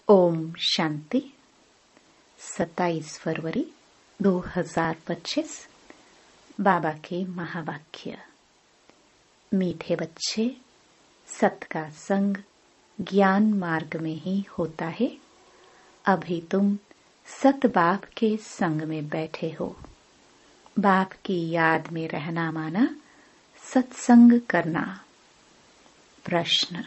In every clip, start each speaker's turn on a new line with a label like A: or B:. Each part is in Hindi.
A: ओम शांति। 27 फरवरी 2025। बाबा के महावाक्य। मीठे बच्चे, सत का संग ज्ञान मार्ग में ही होता है। अभी तुम सत बाप के संग में बैठे हो। बाप की याद में रहना माना सत्संग करना। प्रश्न: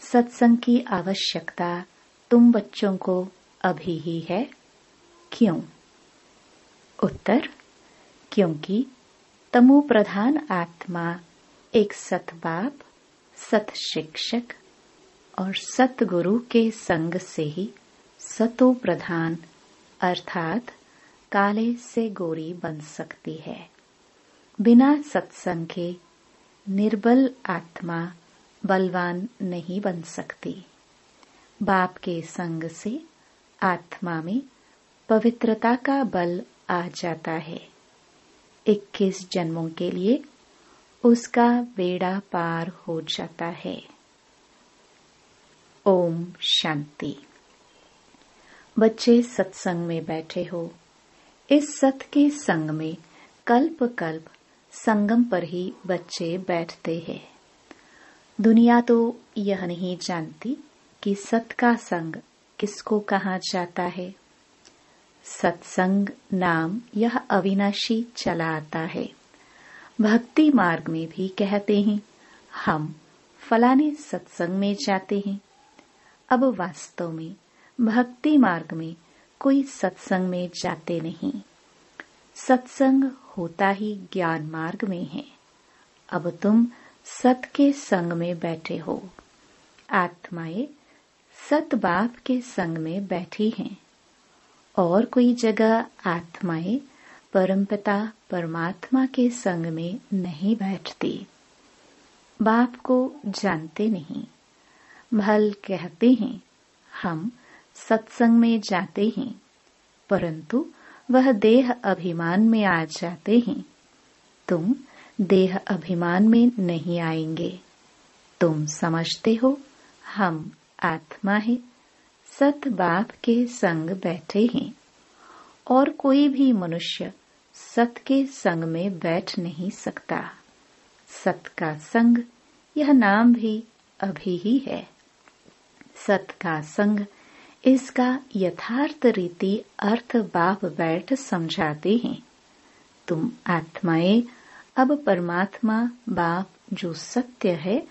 A: सत्संग की आवश्यकता तुम बच्चों को अभी ही है, क्यों? उत्तर: क्योंकि तमो प्रधान आत्मा एक सत बाप, सत शिक्षक और सत गुरु के संग से ही सतो प्रधान अर्थात काले से गोरी बन सकती है। बिना सत्संग के निर्बल आत्मा बलवान नहीं बन सकती। बाप के संग से आत्मा में पवित्रता का बल आ जाता है। 21 जन्मों के लिए उसका बेड़ा पार हो जाता है। ओम शांति। बच्चे सत्संग में बैठे हो। इस सत के संग में कल्प कल्प संगम पर ही बच्चे बैठते हैं। दुनिया तो यह नहीं जानती कि सत का संग किसको कहा जाता है। सत्संग नाम यह अविनाशी चला आता है। भक्ति मार्ग में भी कहते हैं हम फलाने सत्संग में जाते हैं। अब वास्तव में भक्ति मार्ग में कोई सत्संग में जाते नहीं। सत्संग होता ही ज्ञान मार्ग में है। अब तुम सत के संग में बैठे हो। आत्माएं सत बाप के संग में बैठी हैं और कोई जगह आत्माएं परमपिता परमात्मा के संग में नहीं बैठती। बाप को जानते नहीं। भल कहते हैं हम सत्संग में जाते हैं, परंतु वह देह अभिमान में आ जाते हैं। तुम देह अभिमान में नहीं आएंगे। तुम समझते हो हम आत्मा है, सत बाप के संग बैठे हैं और कोई भी मनुष्य सत के संग में बैठ नहीं सकता। सत का संग यह नाम भी अभी ही है। सत का संग इसका यथार्थ रीति अर्थ बाप बैठ समझाते हैं। तुम आत्माएं अब परमात्मा बाप जो सत्य है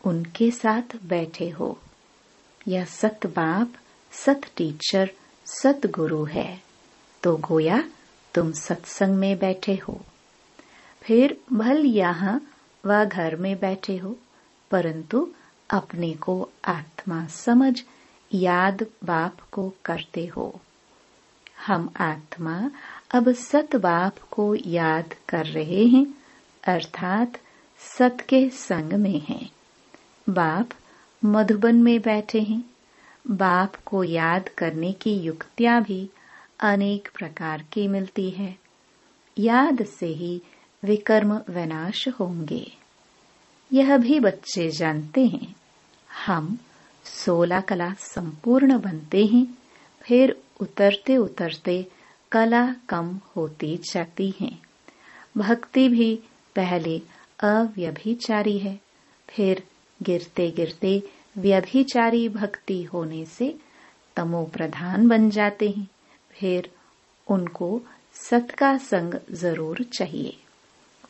A: उनके साथ बैठे हो। यह सत बाप, सत टीचर, सत गुरु है, तो गोया तुम सत्संग में बैठे हो। फिर भल यहाँ व घर में बैठे हो, परंतु अपने को आत्मा समझ याद बाप को करते हो। हम आत्मा अब सत बाप को याद कर रहे हैं, अर्थात सत के संग में हैं। बाप मधुबन में बैठे हैं। बाप को याद करने की युक्तियां भी अनेक प्रकार की मिलती है। याद से ही विकर्म विनाश होंगे। यह भी बच्चे जानते हैं हम 16 कला संपूर्ण बनते हैं, फिर उतरते उतरते कला कम होती जाती है। भक्ति भी पहले अव्यभिचारी है, फिर गिरते गिरते व्यभिचारी भक्ति होने से तमो प्रधान बन जाते हैं। फिर उनको सत का संग जरूर चाहिए,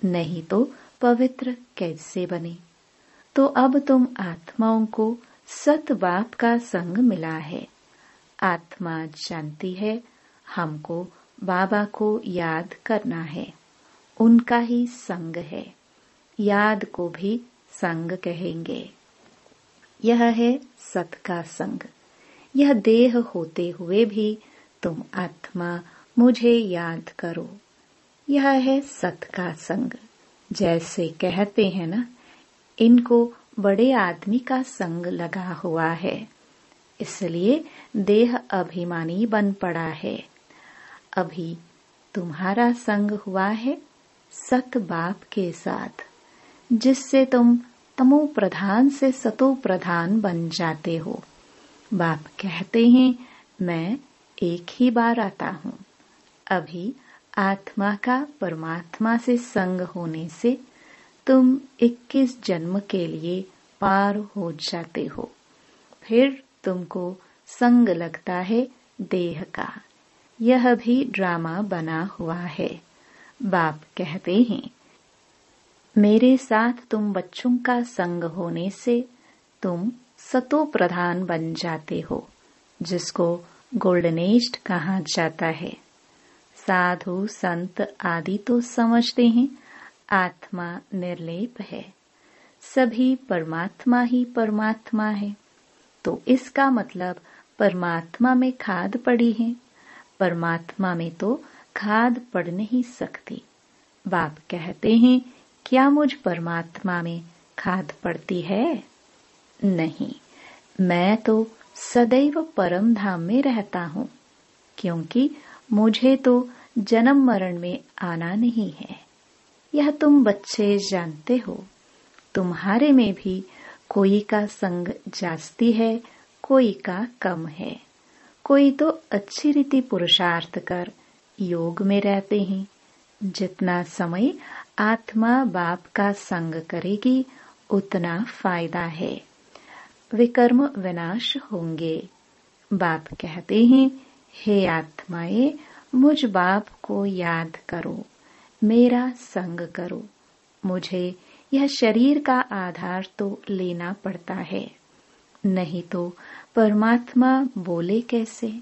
A: नहीं तो पवित्र कैसे बने। तो अब तुम आत्माओं को सत बाप का संग मिला है। आत्मा जानती है हमको बाबा को याद करना है, उनका ही संग है। याद को भी संग कहेंगे। यह है सत का संग। यह देह होते हुए भी तुम आत्मा मुझे याद करो। यह है सत का संग। जैसे कहते हैं ना, इनको बड़े आदमी का संग लगा हुआ है, इसलिए देह अभिमानी बन पड़ा है। अभी तुम्हारा संग हुआ है सत बाप के साथ, जिससे तुम तमो प्रधान से सतो प्रधान बन जाते हो। बाप कहते हैं मैं एक ही बार आता हूँ। अभी आत्मा का परमात्मा से संग होने से तुम 21 जन्म के लिए पार हो जाते हो। फिर तुमको संग लगता है देह का। यह भी ड्रामा बना हुआ है। बाप कहते हैं मेरे साथ तुम बच्चों का संग होने से तुम सतो प्रधान बन जाते हो, जिसको गोल्डन एज कहा जाता है। साधु संत आदि तो समझते हैं आत्मा निर्लेप है, सभी परमात्मा ही परमात्मा है। तो इसका मतलब परमात्मा में खाद पड़ी है। परमात्मा में तो खाद पड़ नहीं सकती। बाप कहते हैं क्या मुझ परमात्मा में खाद पड़ती है? नहीं, मैं तो सदैव परम धाम में रहता हूँ, क्योंकि मुझे तो जन्म मरण में आना नहीं है। यह तुम बच्चे जानते हो। तुम्हारे में भी कोई का संग जास्ती है, कोई का कम है। कोई तो अच्छी रीति पुरुषार्थ कर योग में रहते हैं। जितना समय आत्मा बाप का संग करेगी उतना फायदा है। विकर्म विनाश होंगे। बाप कहते हैं हे आत्माएं, मुझ बाप को याद करो, मेरा संग करो। मुझे यह शरीर का आधार तो लेना पड़ता है, नहीं तो परमात्मा बोले कैसे,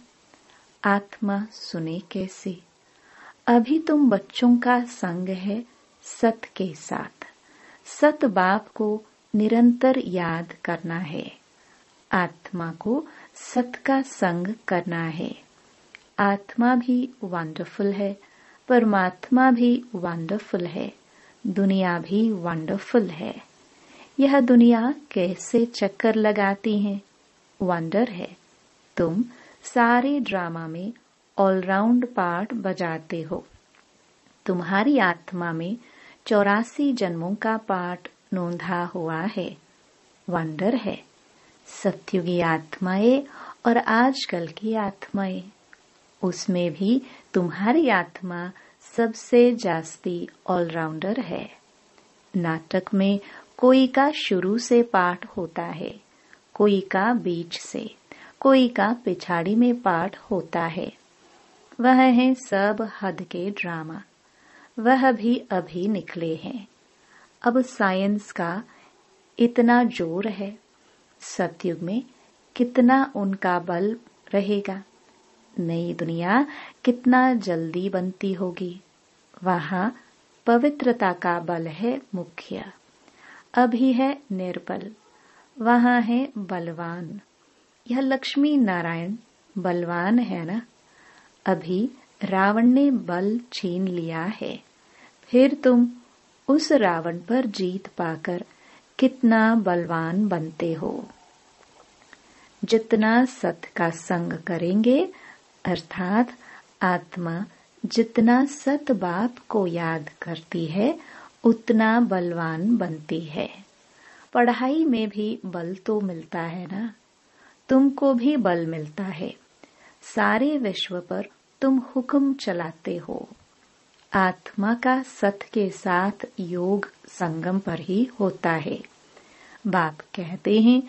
A: आत्मा सुने कैसे। अभी तुम बच्चों का संग है सत के साथ। सत बाप को निरंतर याद करना है। आत्मा को सत का संग करना है। आत्मा भी वंडरफुल है, परमात्मा भी वंडरफुल है, दुनिया भी वंडरफुल है। यह दुनिया कैसे चक्कर लगाती है, वंडर है। तुम सारे ड्रामा में ऑलराउंड पार्ट बजाते हो। तुम्हारी आत्मा में 84 जन्मों का पार्ट नोंधा हुआ है, वंडर है। सत्युगी आत्माएं और आजकल की आत्माएं, उसमें भी तुम्हारी आत्मा सबसे जास्ती ऑलराउंडर है। नाटक में कोई का शुरू से पाठ होता है, कोई का बीच से, कोई का पिछाड़ी में पाठ होता है। वह है सब हद के ड्रामा। वह भी अभी निकले हैं। अब साइंस का इतना जोर है, सतयुग में कितना उनका बल रहेगा। नई दुनिया कितना जल्दी बनती होगी। वहां पवित्रता का बल है मुख्य। अभी है निर्बल, वहां है बलवान। यह लक्ष्मी नारायण बलवान है ना। अभी रावण ने बल छीन लिया है, फिर तुम उस रावण पर जीत पाकर कितना बलवान बनते हो। जितना सत का संग करेंगे, अर्थात आत्मा जितना सत बाप को याद करती है, उतना बलवान बनती है। पढ़ाई में भी बल तो मिलता है ना, तुमको भी बल मिलता है। सारे विश्व पर तुम हुक्म चलाते हो। आत्मा का सत के साथ योग संगम पर ही होता है। बाप कहते हैं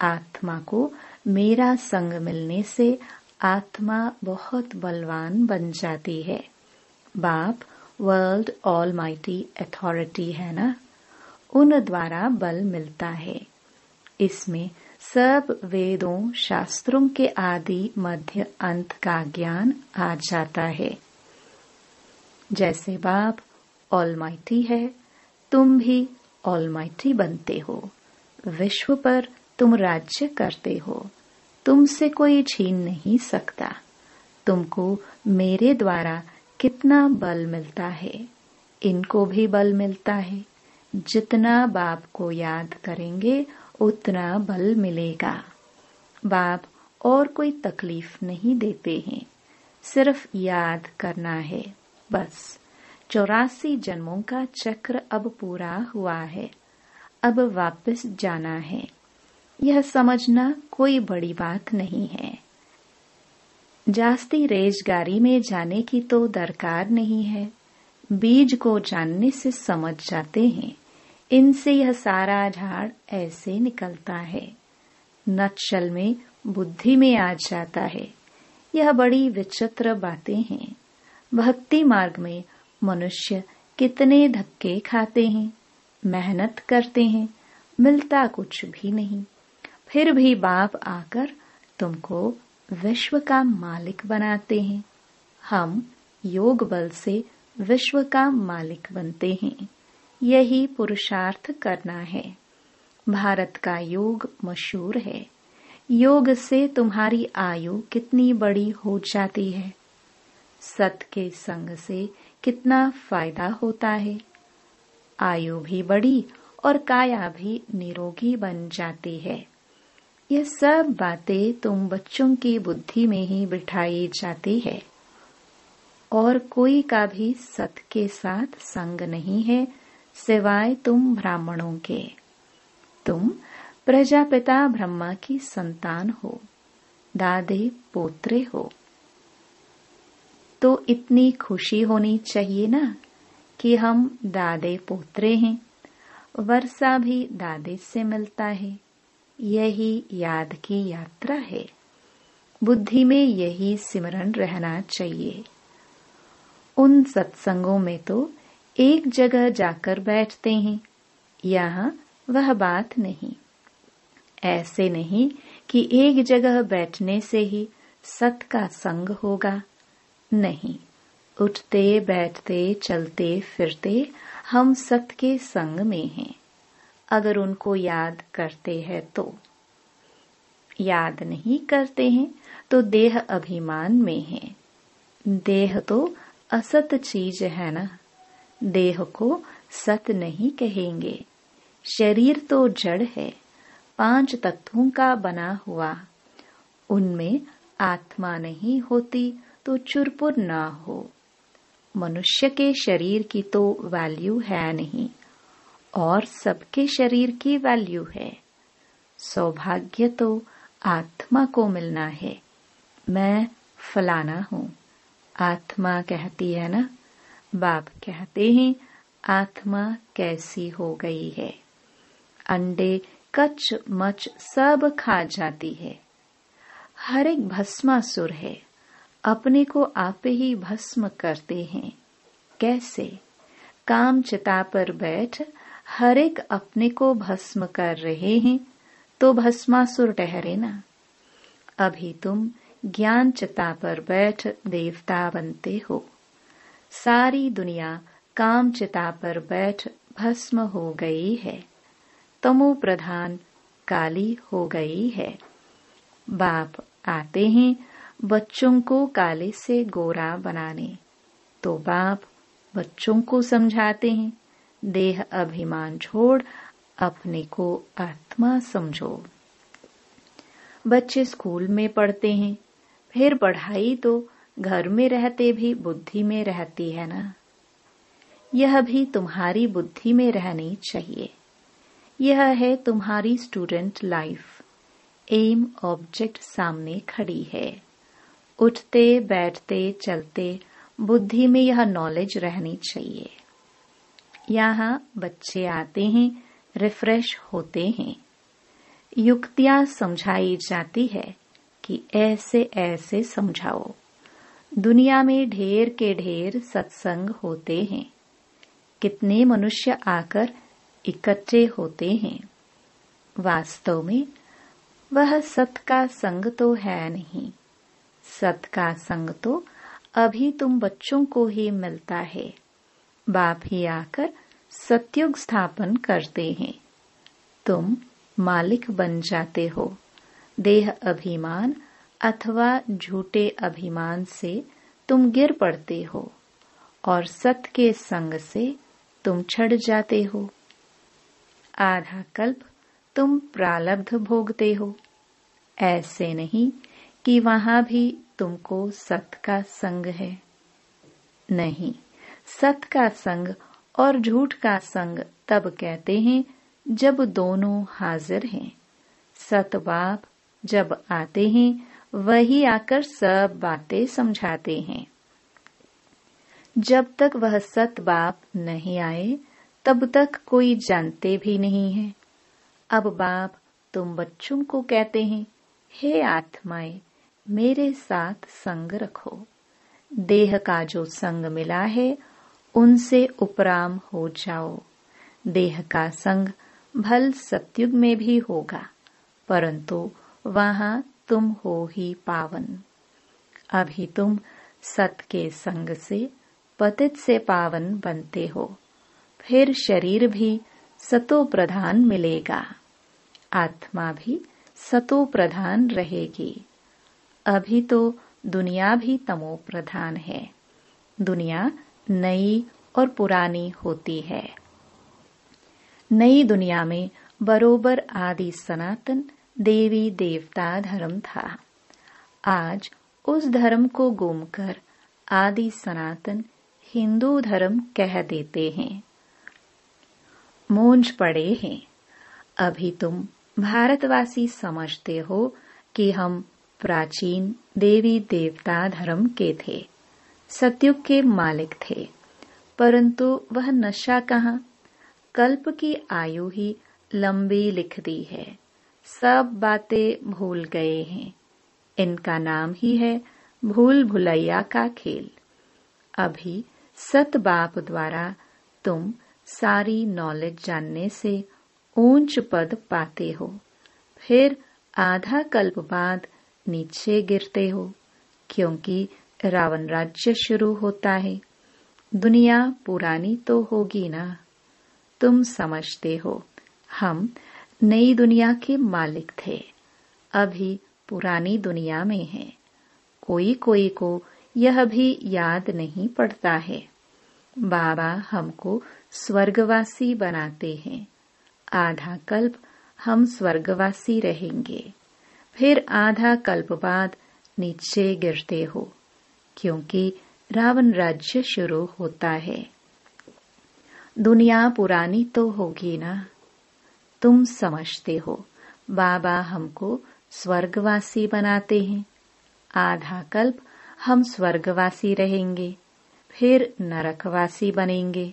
A: आत्मा को मेरा संग मिलने से आत्मा बहुत बलवान बन जाती है। बाप वर्ल्ड ऑलमाइटी अथॉरिटी है ना, उन द्वारा बल मिलता है। इसमें सब वेदों शास्त्रों के आदि मध्य अंत का ज्ञान आ जाता है। जैसे बाप ऑलमाइटी है, तुम भी ऑलमाइटी बनते हो। विश्व पर तुम राज्य करते हो, तुमसे कोई छीन नहीं सकता। तुमको मेरे द्वारा कितना बल मिलता है, इनको भी बल मिलता है। जितना बाप को याद करेंगे उतना बल मिलेगा। बाप और कोई तकलीफ नहीं देते हैं, सिर्फ याद करना है बस। 84 जन्मों का चक्र अब पूरा हुआ है, अब वापस जाना है। यह समझना कोई बड़ी बात नहीं है। जास्ती रेलगाड़ी में जाने की तो दरकार नहीं है। बीज को जानने से समझ जाते हैं। इनसे यह सारा झाड़ ऐसे निकलता है। नक्शल में बुद्धि में आ जाता है। यह बड़ी विचित्र बातें हैं। भक्ति मार्ग में मनुष्य कितने धक्के खाते हैं, मेहनत करते हैं, मिलता कुछ भी नहीं। फिर भी बाप आकर तुमको विश्व का मालिक बनाते हैं। हम योग बल से विश्व का मालिक बनते हैं। यही पुरुषार्थ करना है। भारत का योग मशहूर है। योग से तुम्हारी आयु कितनी बड़ी हो जाती है। सत के संग से कितना फायदा होता है। आयु भी बढ़ी और काया भी निरोगी बन जाती है। ये सब बातें तुम बच्चों की बुद्धि में ही बिठाई जाती है। और कोई का भी सत के साथ संग नहीं है सिवाय तुम ब्राह्मणों के। तुम प्रजापिता ब्रह्मा की संतान हो, दादे पोत्रे हो। तो इतनी खुशी होनी चाहिए ना कि हम दादे पोत्रे हैं। वर्षा भी दादे से मिलता है। यही याद की यात्रा है। बुद्धि में यही सिमरन रहना चाहिए। उन सत्संगों में तो एक जगह जाकर बैठते हैं। यहाँ वह बात नहीं। ऐसे नहीं कि एक जगह बैठने से ही सत का संग होगा। नहीं, उठते बैठते चलते फिरते हम सत के संग में हैं। अगर उनको याद करते हैं तो। याद नहीं करते हैं तो देह अभिमान में है। देह तो असत चीज है ना। देह को सत नहीं कहेंगे। शरीर तो जड़ है, 5 तत्वों का बना हुआ। उनमें आत्मा नहीं होती तो चुरपुर ना हो। मनुष्य के शरीर की तो वैल्यू है नहीं, और सबके शरीर की वैल्यू है। सौभाग्य तो आत्मा को मिलना है। मैं फलाना हूँ, आत्मा कहती है ना। बाप कहते हैं आत्मा कैसी हो गई है। अंडे कच मच सब खा जाती है। हर एक भस्मासुर है। अपने को आप ही भस्म करते हैं। कैसे? काम चिता पर बैठ हर एक अपने को भस्म कर रहे हैं तो भस्मासुर ठहरे ना। अभी तुम ज्ञान चिता पर बैठ देवता बनते हो। सारी दुनिया काम चिता पर बैठ भस्म हो गई है। तमो प्रधान काली हो गई है। बाप आते हैं बच्चों को काले से गोरा बनाने। तो बाप बच्चों को समझाते हैं देह अभिमान छोड़ अपने को आत्मा समझो। बच्चे स्कूल में पढ़ते हैं, फिर पढ़ाई तो घर में रहते भी बुद्धि में रहती है ना। यह भी तुम्हारी बुद्धि में रहनी चाहिए। यह है तुम्हारी स्टूडेंट लाइफ। एम ऑब्जेक्ट सामने खड़ी है। उठते बैठते चलते बुद्धि में यह नॉलेज रहनी चाहिए। यहाँ बच्चे आते हैं, रिफ्रेश होते हैं। युक्तियां समझाई जाती है कि ऐसे ऐसे समझाओ। दुनिया में ढेर के ढेर सत्संग होते हैं। कितने मनुष्य आकर इकट्ठे होते हैं। वास्तव में वह सत का संग तो है नहीं। सत का संग तो अभी तुम बच्चों को ही मिलता है। बाप ही आकर सत्युग स्थापन करते हैं। तुम मालिक बन जाते हो। देह अभिमान अथवा झूठे अभिमान से तुम गिर पड़ते हो और सत के संग से तुम छड़ जाते हो। आधा कल्प तुम प्रारब्ध भोगते हो। ऐसे नहीं कि वहां भी तुमको सत का संग है। नहीं, सत का संग और झूठ का संग तब कहते हैं जब दोनों हाजिर हैं। सत बाप जब आते हैं वही आकर सब बातें समझाते हैं। जब तक वह सत बाप नहीं आए तब तक कोई जानते भी नहीं है। अब बाप तुम बच्चों को कहते हैं, हे आत्माएं, मेरे साथ संग रखो। देह का जो संग मिला है उनसे उपराम हो जाओ। देह का संग भल सतयुग में भी होगा, परंतु वहां तुम हो ही पावन। अभी तुम सत के संग से पतित से पावन बनते हो, फिर शरीर भी सतो प्रधान मिलेगा, आत्मा भी सतो प्रधान रहेगी। अभी तो दुनिया भी तमो प्रधान है। दुनिया नई और पुरानी होती है। नई दुनिया में बरोबर आदि सनातन देवी देवता धर्म था। आज उस धर्म को गुमकर आदि सनातन हिंदू धर्म कह देते हैं। मूंझ पड़े हैं। अभी तुम भारतवासी समझते हो कि हम प्राचीन देवी देवता धर्म के थे, सतयुग के मालिक थे, परंतु वह नशा कहाँ। कल्प की आयु ही लंबी लिख दी है, सब बातें भूल गए हैं। इनका नाम ही है भूल भुलैया का खेल। अभी सत बाप द्वारा तुम सारी नॉलेज जानने से ऊंच पद पाते हो, फिर आधा कल्प बाद नीचे गिरते हो, क्योंकि रावण राज्य शुरू होता है। दुनिया पुरानी तो होगी ना। तुम समझते हो हम नई दुनिया के मालिक थे, अभी पुरानी दुनिया में हैं। कोई कोई को यह भी याद नहीं पड़ता है। बाबा हमको स्वर्गवासी बनाते हैं। आधा कल्प हम स्वर्गवासी रहेंगे, फिर आधा कल्प बाद नीचे गिरते हो, क्योंकि रावण राज्य शुरू होता है। दुनिया पुरानी तो होगी ना। तुम समझते हो बाबा हमको स्वर्गवासी बनाते हैं। आधा कल्प हम स्वर्गवासी रहेंगे, फिर नरकवासी बनेंगे।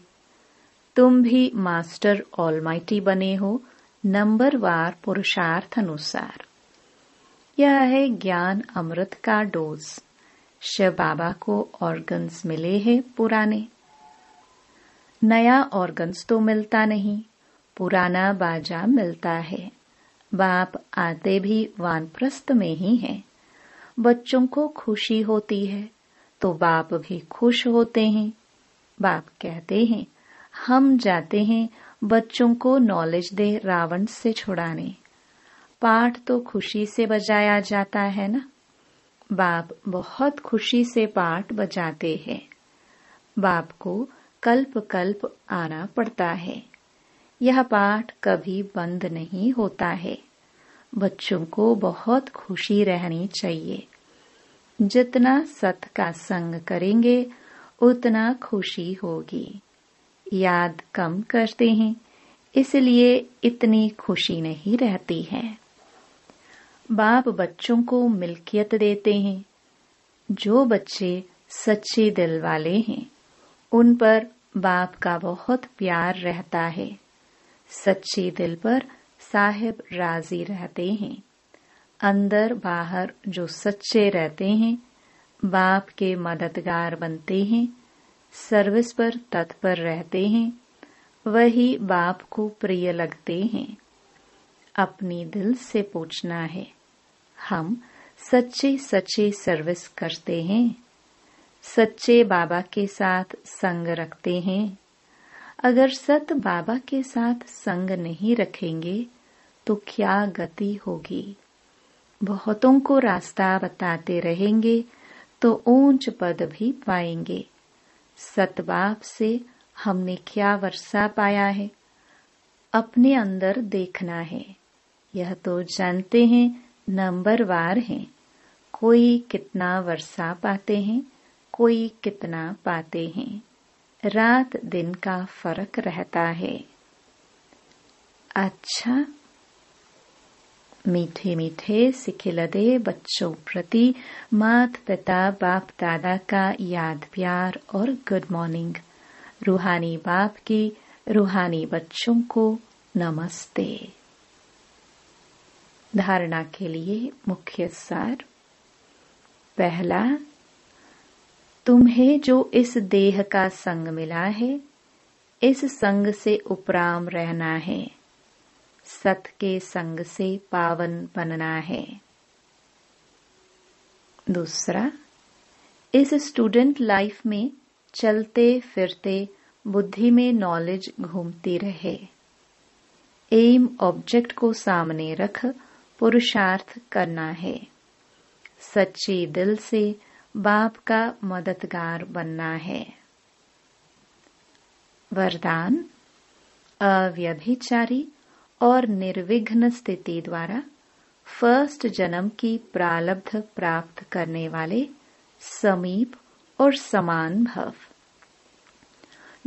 A: तुम भी मास्टर ऑलमाइटी बने हो नंबरवार पुरुषार्थ अनुसार। यह है ज्ञान अमृत का डोज। शिव बाबा को ऑर्गन्स मिले हैं पुराने। नया ऑर्गन्स तो मिलता नहीं, पुराना बाजा मिलता है। बाप आते भी वानप्रस्थ में ही हैं। बच्चों को खुशी होती है तो बाप भी खुश होते हैं। बाप कहते हैं हम जाते हैं बच्चों को नॉलेज दे रावण से छुड़ाने। पाठ तो खुशी से बजाया जाता है ना। बाप बहुत खुशी से पाठ बजाते हैं। बाप को कल्प कल्प आना पड़ता है। यह पाठ कभी बंद नहीं होता है। बच्चों को बहुत खुशी रहनी चाहिए। जितना सत का संग करेंगे उतना खुशी होगी। याद कम करते हैं, इसलिए इतनी खुशी नहीं रहती है। बाप बच्चों को मिल्कियत देते हैं। जो बच्चे सच्चे दिल वाले हैं उन पर बाप का बहुत प्यार रहता है। सच्चे दिल पर साहिब राजी रहते हैं। अंदर बाहर जो सच्चे रहते हैं बाप के मददगार बनते हैं, सर्विस पर तत्पर रहते हैं, वही बाप को प्रिय लगते हैं। अपनी दिल से पूछना है, हम सच्चे सच्चे सर्विस करते हैं, सच्चे बाबा के साथ संग रखते हैं। अगर सत बाबा के साथ संग नहीं रखेंगे तो क्या गति होगी। बहुतों को रास्ता बताते रहेंगे तो ऊंच पद भी पाएंगे। सतबाप से हमने क्या वर्षा पाया है, अपने अंदर देखना है। यह तो जानते हैं नंबरवार हैं। कोई कितना वर्षा पाते हैं, कोई कितना पाते हैं। रात दिन का फर्क रहता है। अच्छा, मीठे मीठे सिखिलदे बच्चों प्रति माता पिता बाप दादा का याद प्यार और गुड मॉर्निंग। रूहानी बाप की रूहानी बच्चों को नमस्ते। धारणा के लिए मुख्य सार। पहला, तुम्हें जो इस देह का संग मिला है, इस संग से उपराम रहना है। सत के संग से पावन बनना है। दूसरा, इस स्टूडेंट लाइफ में चलते फिरते बुद्धि में नॉलेज घूमती रहे। एम ऑब्जेक्ट को सामने रख पुरुषार्थ करना है। सच्चे दिल से बाप का मददगार बनना है। वरदान, अव्यभिचारी और निर्विघ्न स्थिति द्वारा फर्स्ट जन्म की प्रारब्ध प्राप्त करने वाले समीप और समान भव।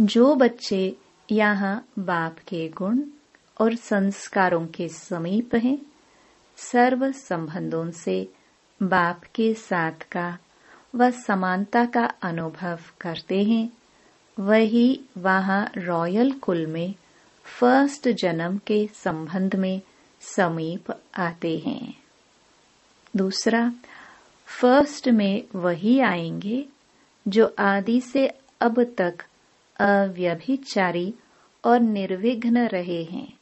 A: जो बच्चे यहाँ बाप के गुण और संस्कारों के समीप हैं, सर्व संबंधों से बाप के साथ का व समानता का अनुभव करते हैं, वही वहाँ रॉयल कुल में फर्स्ट जन्म के संबंध में समीप आते हैं। दूसरा, फर्स्ट में वही आएंगे जो आदि से अब तक अव्यभिचारी और निर्विघ्न रहे हैं।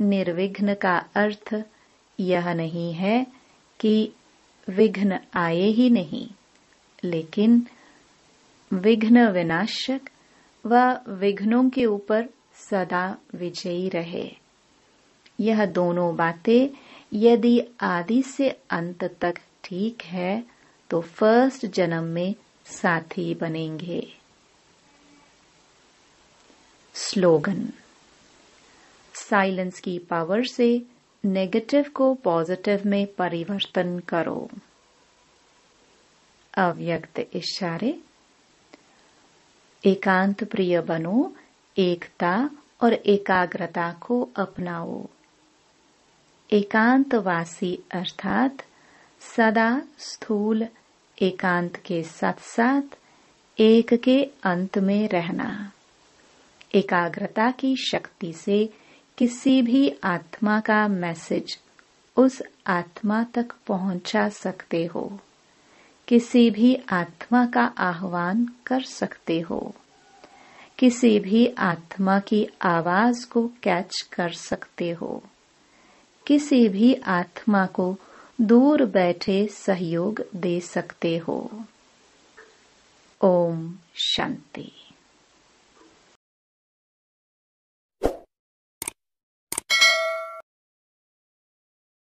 A: निर्विघ्न का अर्थ यह नहीं है कि विघ्न आए ही नहीं, लेकिन विघ्न विनाशक व विघ्नों के ऊपर सदा विजयी रहे। यह दोनों बातें यदि आदि से अंत तक ठीक है तो फर्स्ट जन्म में साथी बनेंगे। स्लोगन, साइलेंस की पावर से नेगेटिव को पॉजिटिव में परिवर्तन करो। अव्यक्त इशारे। एकांत प्रिय बनो, एकता और एकाग्रता को अपनाओ। एकांतवासी अर्थात सदा स्थूल एकांत के साथ साथ एक के अंत में रहना। एकाग्रता की शक्ति से किसी भी आत्मा का मैसेज उस आत्मा तक पहुंचा सकते हो। किसी भी आत्मा का आह्वान कर सकते हो। किसी भी आत्मा की आवाज को कैच कर सकते हो। किसी भी आत्मा को दूर बैठे सहयोग दे सकते हो। ओम शांति।